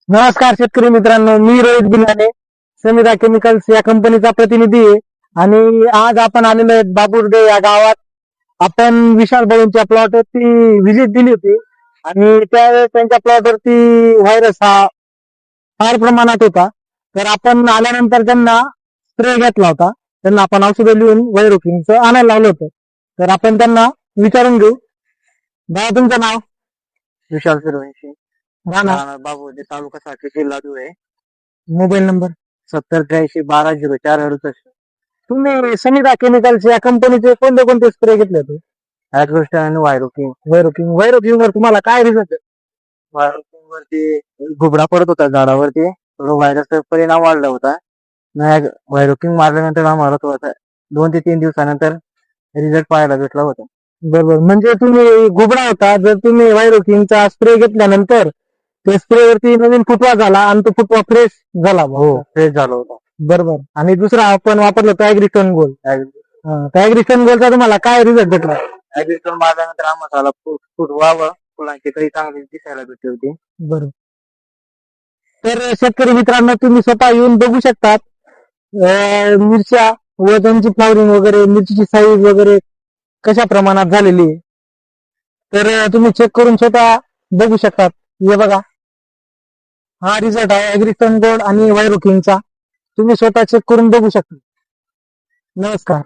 नमस्कार शेतकरी मित्रांनो, मी रोहित बिलाने समिधा केमिकल्स या कंपनीचा प्रतिनिधी आहे. आणि आज आपण आलेलो आहे बाबुर्डे या गावात. आपण विशाल भाऊंच्या प्लॉट वरती व्हिजिट दिली होती आणि त्यावेळेस त्यांच्या प्लॉट वरती व्हायरस हा फार प्रमाणात होता. तर आपण आल्यानंतर त्यांना स्प्रे घेतला होता. त्यांना आपण औषधं लिहून वायरोकिंगचं आणायला लावलं होतं. तर आपण त्यांना विचारून घेऊ. दादा, तुमचं नाव? विशाल सूर्यवंशी, राणा. राहणार बाबुर्डे, तालुका साखर, जिल्हा धुळे. Mobile number? 7083 12 04 68. तुम्ही समिधा केमिकल्स या कंपनीचे कोणते कोणते स्प्रे घेतले होते? ॲग्रोस्टार आणि वायरोकिंग. वैरोकिंग वर तुम्हाला काय रिझल्ट? वायरोकिंग वरती घुबडा पडत होता झाडावरती, थोडं व्हायरसचा परिणाम वाढला होता. वायरोकिंग मारल्यानंतर आम्हाला थोडासा 2 ते 3 दिवसानंतर रिझल्ट पाहायला भेटला होता. बरोबर, म्हणजे तुम्ही घुबडा होता, जर तुम्ही वैरोकिंगचा स्प्रे घेतल्यानंतर त्या स्प्रे वरती नवीन फुटवा झाला आणि तो फुटवा फ्रेश झाला. हो, फ्रेश झाला होता. बरोबर. आणि दुसरा आपण वापरलं होतं ॲग्रिस्टोन गोल्ड. ॲग्रिस्टोन गोल्डचा तुम्हाला काय रिझल्ट भेटला? ॲग्रिस्टोन मारल्यानंतर आम्हाला फुटवा व फुलांची काही चांगली दिसायला भेटली होती. बरोबर. तर शेतकरी मित्रांनो, तुम्ही स्वतः येऊन बघू शकतात मिरच्या व त्यांची फ्लावरिंग वगैरे, मिरचीची साईज वगैरे कशा प्रमाणात झालेली आहे. तर तुम्ही चेक करून स्वतः बघू शकतात. हे बघा, हा रिझल्ट आहे ॲग्रिस्टोन गोल्ड आणि वायरोकिंगचा. तुम्ही स्वतः चेक करून बघू शकता. नमस्कार.